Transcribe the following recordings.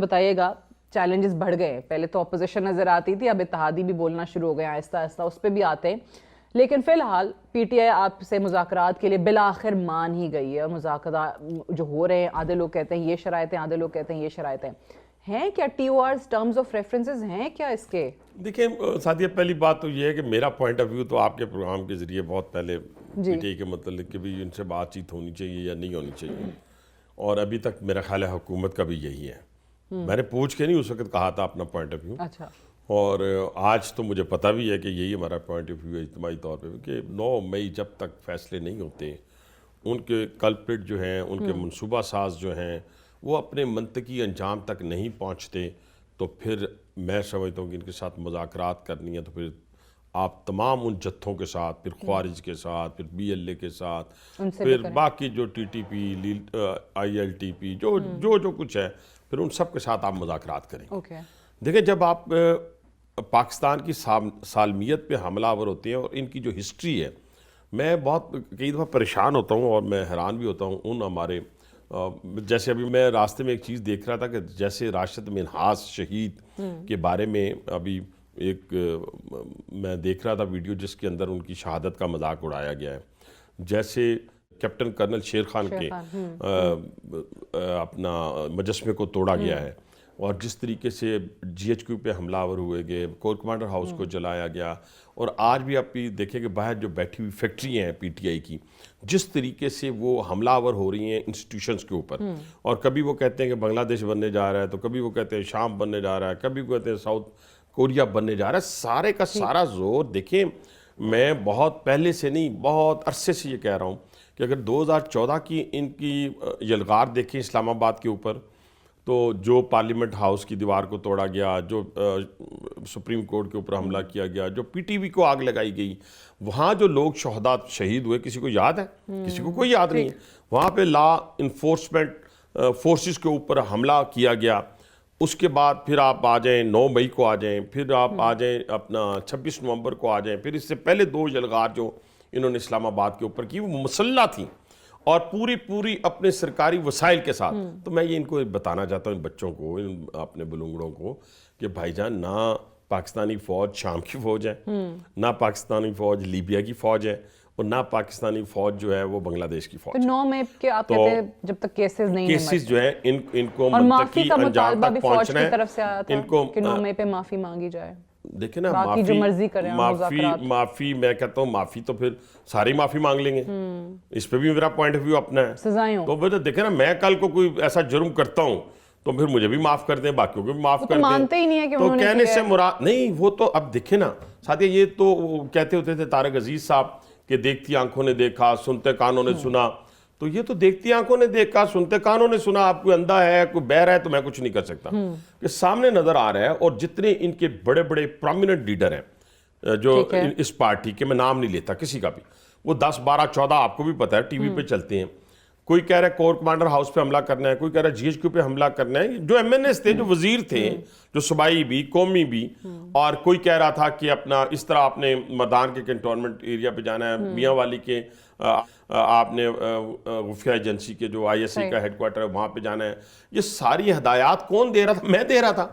بتائیے گا چیلنجز بڑھ گئے ہیں. پہلے تو اپوزیشن نظر آتی تھی, اب اتحادی بھی بولنا شروع ہو گئے آہستہ آہستہ, اس پہ بھی آتے ہیں. لیکن فی الحال پی ٹی آئی آپ سے مذاکرات کے لیے بالآخر مان ہی گئی ہے. مذاکرات جو ہو رہے ہیں, آدھے لوگ کہتے ہیں یہ شرائط ہیں, آدھے لوگ کہتے ہیں یہ شرائط ہیں کیا ٹی او آرز ٹرمز آف ریفرنسز ہیں کیا اس کے؟ دیکھیں سعدیہ, پہلی بات تو یہ ہے کہ میرا پوائنٹ آف ویو تو آپ کے پروگرام کے ذریعے بہت پہلے پی ٹی آئی کے متعلق کہ بھی ان سے بات چیت ہونی چاہیے یا نہیں ہونی چاہیے, اور ابھی تک میرا خیال ہے حکومت کا بھی یہی ہے. میں نے پوچھ کے نہیں اس وقت کہا تھا اپنا پوائنٹ آف ویو, اور آج تو مجھے پتہ بھی ہے کہ یہی ہمارا پوائنٹ آف ویو ہے اجتماعی طور پہ کہ 9 مئی جب تک فیصلے نہیں ہوتے, ان کے کلپریٹ جو ہیں, ان کے منصوبہ ساز جو ہیں, وہ اپنے منطقی انجام تک نہیں پہنچتے, تو پھر میں سمجھتا ہوں کہ ان کے ساتھ مذاکرات کرنی ہے تو پھر آپ تمام ان جتھوں کے ساتھ, پھر خوارج کے ساتھ, پھر بی ایل اے کے ساتھ, پھر باقی جو T T P, I L T P, جو کچھ ہے, پھر ان سب کے ساتھ آپ مذاکرات کریں. دیکھیں جب آپ پاکستان کی سالمیت پہ حملہ آور ہوتے ہیں اور ان کی جو ہسٹری ہے, میں بہت کئی دفعہ پریشان ہوتا ہوں اور میں حیران بھی ہوتا ہوں ان ہمارے جیسے ابھی میں راستے میں ایک چیز دیکھ رہا تھا کہ جیسے راشد منہاس شہید کے بارے میں ابھی ایک میں دیکھ رہا تھا ویڈیو جس کے اندر ان کی شہادت کا مذاق اڑایا گیا ہے, جیسے کیپٹن کرنل شیر خان کے اپنا مجسمے کو توڑا گیا ہے, اور جس طریقے سے جی ایچ کیو پہ حملہ آور ہوئے گئے, کور کمانڈر ہاؤس کو جلایا گیا, اور آج بھی آپ دیکھیں کہ باہر جو بیٹھی ہوئی فیکٹری ہیں پی ٹی آئی کی, جس طریقے سے وہ حملہ آور ہو رہی ہیں انسٹیٹیوشنز کے اوپر, اور کبھی وہ کہتے ہیں کہ بنگلہ دیش بننے جا رہا ہے, تو کبھی وہ کہتے ہیں شام بننے جا رہا ہے, کبھی وہ کہتے ہیں ساؤتھ کوریا بننے جا رہا ہے. سارے کا سارا زور دیکھیں, میں بہت پہلے سے نہیں بہت عرصے سے یہ کہہ رہا ہوں کہ اگر 2014 کی ان کی یلغار دیکھیں اسلام آباد کے اوپر, تو جو پارلیمنٹ ہاؤس کی دیوار کو توڑا گیا, جو سپریم کورٹ کے اوپر حملہ کیا گیا, جو پی ٹی وی کو آگ لگائی گئی, وہاں جو لوگ شہداء شہید ہوئے کسی کو یاد ہے؟ کسی کو کوئی یاد نہیں ہے. وہاں پہ لا انفورسمنٹ فورسز کے اوپر حملہ کیا گیا. اس کے بعد پھر آپ آ جائیں 9 مئی کو آ جائیں, پھر آپ آ جائیں اپنا 26 نومبر کو آ جائیں, پھر اس سے پہلے 2 یلغار جو انہوں نے اسلام آباد کے اوپر کی وہ مسلح تھیں اور پوری اپنے سرکاری وسائل کے ساتھ. تو میں یہ ان کو بتانا چاہتا ہوں, ان بچوں کو, ان اپنے بلنگڑوں کو, کہ بھائی جان نہ پاکستانی فوج شام کی فوج ہے, نہ پاکستانی فوج لیبیا کی فوج ہے, اور نہ پاکستانی فوج جو ہے وہ بنگلہ دیش کی فوج ہے. 9 مئی کے آپ کہتے ہیں جب تک کیسز نہیں ہیں, کیسز جو ہیں ان کو منطقی انجام تک پہنچنا ہے. طرف سے آیا تھا کہ 9 مئی پہ معافی مانگی جائے, دیکھیں نا, باقی جو مرضی کریں معافی میں کہتا ہوں معافی تو پھر ساری معافی مانگ لیں گے. اس پہ بھی میرا پوائنٹ آف ویو اپنا ہے. سزائیں تو پھر دیکھیں نا, میں کل کو کوئی ایسا جرم کرتا ہوں تو پھر مجھے بھی معاف کر دیں, باقیوں کو بھی معاف کر دیں. مانتے ہی نہیں ہے کہ تو کہنے سے مراد نہیں, وہ تو اب دیکھیں نا ساتھیہ, یہ تو کہتے ہوتے تھے طارق عزیز صاحب کہ دیکھتی آنکھوں نے دیکھا, سنتے کانوں نے سنا. تو یہ تو دیکھتی آنکھوں نے دیکھا, سنتے کانوں نے سنا. آپ کوئی اندھا ہے, کوئی بہرا ہے, تو میں کچھ نہیں کر سکتا. کہ سامنے نظر آ رہا ہے, اور جتنے ان کے بڑے بڑے پرومیننٹ لیڈر ہیں جو اس پارٹی کے, میں نام نہیں لیتا کسی کا بھی, وہ 10 12 14 آپ کو بھی پتہ ہے ٹی وی پہ چلتے ہیں. کوئی کہہ رہا ہے کور کمانڈر ہاؤس پہ حملہ کرنا ہے, کوئی کہہ رہا ہے جی ایچ کیو پہ حملہ کرنا ہے, جو ایم این ایس تھے, جو وزیر تھے, جو صوبائی بھی قومی بھی, اور کوئی کہہ رہا تھا کہ اپنا اس طرح آپ نے مردان کے کنٹونمنٹ ایریا پہ جانا ہے, میاں والی کے آپ نے خفیہ ایجنسی کے جو آئی ایس آئی کا ہیڈ کوارٹر ہے وہاں پہ جانا ہے. یہ ساری ہدایات کون دے رہا تھا؟ میں دے رہا تھا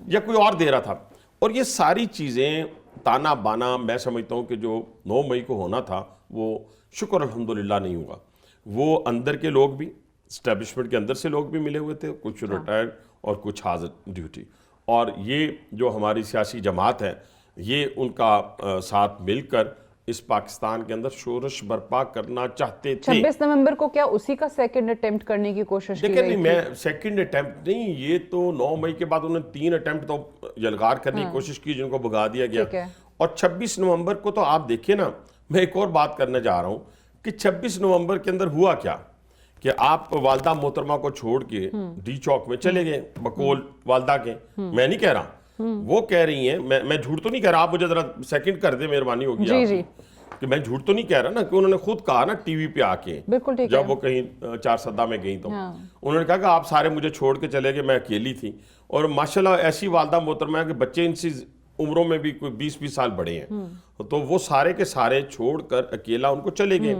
یا کوئی اور دے رہا تھا؟ اور یہ ساری چیزیں تانا بانا میں سمجھتا ہوں کہ جو 9 مئی کو ہونا تھا وہ شکر الحمدللہ نہیں ہوا. وہ اندر کے لوگ بھی, اسٹیبلشمنٹ کے اندر سے لوگ بھی ملے ہوئے تھے, کچھ ریٹائرڈ اور کچھ حاضر ڈیوٹی, اور یہ جو ہماری سیاسی جماعت ہے یہ ان کا ساتھ مل کر اس پاکستان کے اندر شورش برپا کرنا چاہتے تھے. 26 نومبر کو کیا اسی کا سیکنڈ اٹیمپٹ کرنے کی کوشش کی گئی تھی؟ دیکھیں نہیں, میں سیکنڈ اٹیمپٹ نہیں, یہ تو 9 مئی کے بعد انہوں نے 3 اٹیمپٹ تو یلغار کرنے کی کوشش کی جن کو بھگا دیا گیا. اور 26 نومبر کو تو آپ دیکھیں نا, میں ایک اور بات کرنے جا رہا ہوں کہ 26 نومبر کے اندر ہوا کیا کہ آپ والدہ محترمہ کو چھوڑ کے ڈی چوک میں چلے گئے, بقول والدہ کے. میں نہیں کہہ رہا, وہ کہہ رہی ہیں, میں جھوٹ تو نہیں کہہ رہا, آپ مجھے ذرا سیکنڈ کر دیں, مہربانی ہوگی آپ کی, کہ میں جھوٹ تو نہیں کہہ رہا نا, کہ انہوں نے خود کہا نا ٹی وی پہ آ کے, جب وہ کہیں 4 سدہ میں گئیں تو انہوں نے کہا کہ آپ سارے مجھے چھوڑ کے چلے گئے, میں اکیلی تھی. اور ماشاءاللہ ایسی والدہ محترمہ ہے کہ بچے ان سی عمروں میں بھی کوئی 20-20 سال بڑے ہیں, تو وہ سارے کے سارے چھوڑ کر اکیلا ان کو چلے گئے.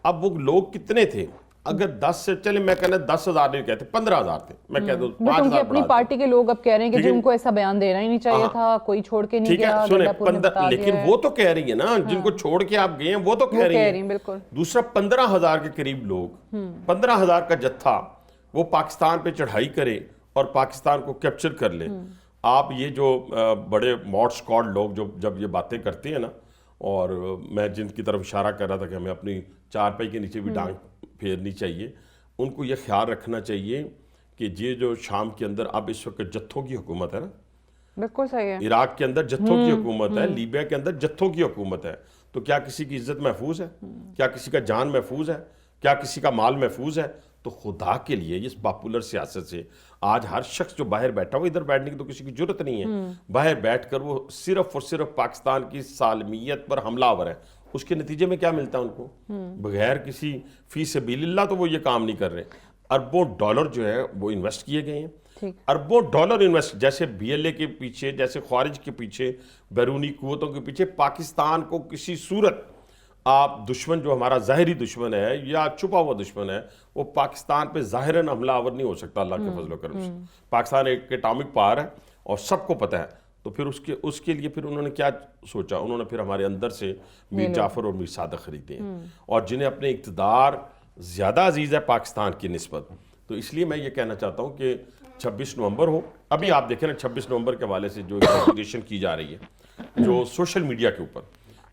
اب وہ لوگ کتنے تھے, اگر 10 سے چلے میں کہنا 10,000 نہیں کہتے 15,000 تھے, میں کہہ دوں بٹ ان کی اپنی پارٹی کے لوگ اب کہہ رہے ہیں کہ جو ان کو ایسا بیان دینا ہی نہیں چاہیے تھا, کوئی چھوڑ کے نہیں ٹھیک ہے گیا, سنیں, لیکن وہ تو کہہ رہی ہے نا, جن کو چھوڑ کے آپ گئے ہیں وہ تو کہہ رہی ہیں. بالکل. دوسرا 15,000 کے قریب لوگ, 15,000 کا جتھا وہ پاکستان پہ چڑھائی کرے اور پاکستان کو کیپچر کر لے. آپ یہ جو بڑے ماڈ سکواڈ لوگ جو جب یہ باتیں کرتے ہیں نا, اور میں جن کی طرف اشارہ کر رہا تھا کہ ہمیں اپنی چارپائی کے نیچے بھی ڈانگ پھیرنی چاہیے, ان کو یہ خیال رکھنا چاہیے کہ یہ جو شام کے اندر اب اس وقت جتھوں کی حکومت ہے نا, بالکل صحیح ہے, عراق کے اندر جتھوں کی حکومت ہے, لیبیا کے اندر جتھوں کی حکومت ہے, تو کیا کسی کی عزت محفوظ ہے؟ کیا کسی کا جان محفوظ ہے؟ کیا کسی کا مال محفوظ ہے؟ تو خدا کے لیے اس پاپولر سیاست سے آج ہر شخص جو باہر بیٹھا ہوا, ادھر بیٹھنے کی تو کسی کی ضرورت نہیں ہے, باہر بیٹھ کر وہ صرف اور صرف پاکستان کی سالمیت پر حملہ آور ہے. اس کے نتیجے میں کیا ملتا ہے ان کو؟ بغیر کسی فی سبیل اللہ تو وہ یہ کام نہیں کر رہے. اربوں ڈالر جو ہے وہ انویسٹ کیے گئے ہیں, اربوں ڈالر انویسٹ, جیسے بی ایل اے کے پیچھے, جیسے خوارج کے پیچھے, بیرونی قوتوں کے پیچھے پاکستان کو کسی صورت آپ دشمن جو ہمارا ظاہری دشمن ہے یا چھپا ہوا دشمن ہے, وہ پاکستان پہ ظاہراً حملہ آور نہیں ہو سکتا اللہ کے فضل و کرم سے. پاکستان ایک ایٹامک پاور ہے اور سب کو پتہ ہے. تو پھر اس کے لیے پھر انہوں نے کیا سوچا؟ انہوں نے پھر ہمارے اندر سے میر جعفر اور میر صادق خریدے ہیں, اور جنہیں اپنے اقتدار زیادہ عزیز ہے پاکستان کی نسبت. تو اس لیے میں یہ کہنا چاہتا ہوں کہ 26 نومبر ہو, ابھی آپ دیکھیں نا 26 نومبر کے حوالے سے جو انویسٹیگیشن کی جا رہی ہے جو سوشل میڈیا کے اوپر,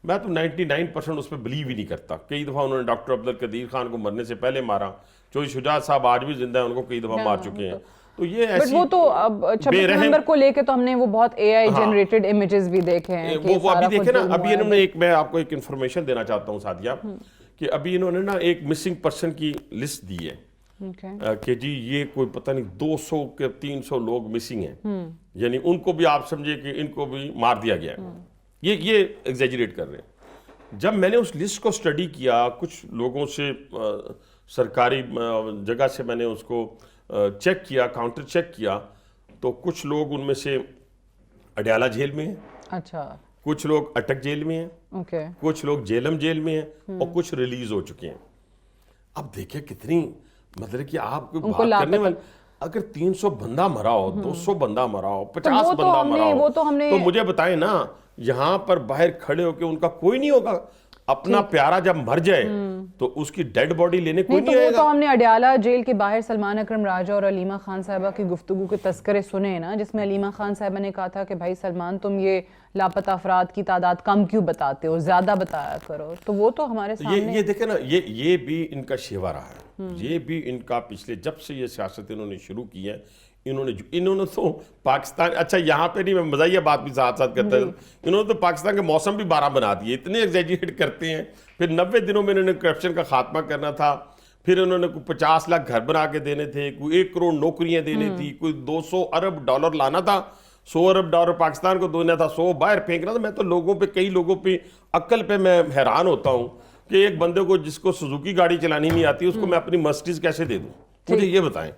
میں تو 99% اس پہ بلیو ہی نہیں کرتا. کئی دفعہ انہوں نے ڈاکٹر عبدالقدیر خان کو مرنے سے پہلے مارا, چوہی شجاعت صاحب آج بھی زندہ ہیں, ان کو کئی دفعہ مار چکے ہیں. تو یہ ایسی وہ تو اب 26 نومبر کو لے کے تو ہم نے وہ بہت اے آئی جنریٹڈ امیجز بھی دیکھے ہیں, وہ ابھی دیکھیں نا, ابھی انہوں نے ایک, میں آپ کو ایک انفارمیشن دینا چاہتا ہوں سعدیہ, کہ ابھی انہوں نے نا ایک مسنگ پرسن کی لسٹ دی ہے کہ جی یہ کوئی پتہ نہیں 200 کے 300 لوگ مسنگ ہیں, یعنی ان کو بھی آپ سمجھے کہ ان کو بھی مار دیا گیا ہے. یہ ایگزیجریٹ کر رہے ہیں. جب میں نے اس لسٹ کو سٹڈی کیا, کچھ لوگوں سے سرکاری جگہ سے میں نے اس کو چیک کیا, کاؤنٹر چیک کیا, تو کچھ لوگ ان میں سے اڈیالہ جیل میں ہیں, اچھا, کچھ لوگ اٹک جیل میں ہیں, کچھ لوگ جیلم جیل میں ہیں, اور کچھ ریلیز ہو چکے ہیں. اب دیکھیں کتنی, مطلب کہ آپ کو بات کرنے والی, اگر 300 بندہ مرا ہو, 200 بندہ مرا ہو, 50 بندہ مرا ہو, تو مجھے بتائیں نا, یہاں پر باہر کھڑے ہو کے ان کا کوئی نہیں ہوگا, اپنا پیارا جب مر جائے تو اس کی ڈیڈ باڈی لینے کوئی نہیں آئے گا. تو ہم نے اڈیالہ جیل کے باہر سلمان اکرم راجہ اور علیمہ خان صاحبہ کی گفتگو کے تذکرے سنے نا, جس میں علیمہ خان صاحبہ نے کہا تھا کہ بھائی سلمان تم یہ لاپتہ افراد کی تعداد کم کیوں بتاتے ہو, زیادہ بتایا کرو. تو وہ تو ہمارے سامنے, یہ دیکھیں نا, یہ بھی ان کا شیوا رہا ہے, یہ بھی ان کا پچھلے جب سے یہ سیاست انہوں نے شروع کی ہے, انہوں نے تو پاکستان, اچھا یہاں پہ نہیں, میں مزاحیہ بات بھی ساتھ ساتھ کرتا ہوں, انہوں نے تو پاکستان کے موسم بھی 12 بنا دیے, اتنے ایگزیجریٹ کرتے ہیں. پھر 90 دنوں میں انہوں نے کرپشن کا خاتمہ کرنا تھا, پھر انہوں نے کوئی 50 لاکھ گھر بنا کے دینے تھے, کوئی 1 کروڑ نوکریاں دینی تھی, کوئی 200 ارب ڈالر لانا تھا, 100 ارب ڈالر پاکستان کو دینا تھا, 100 باہر پھینکنا تھا. میں تو لوگوں پہ, کئی لوگوں پہ عقل پہ میں حیران ہوتا ہوں کہ ایک بندے کو جس کو سوزوکی گاڑی چلانی نہیں آتی, اس کو میں اپنی مرسڈیز کیسے دے دوں؟ مجھے یہ بتائیں.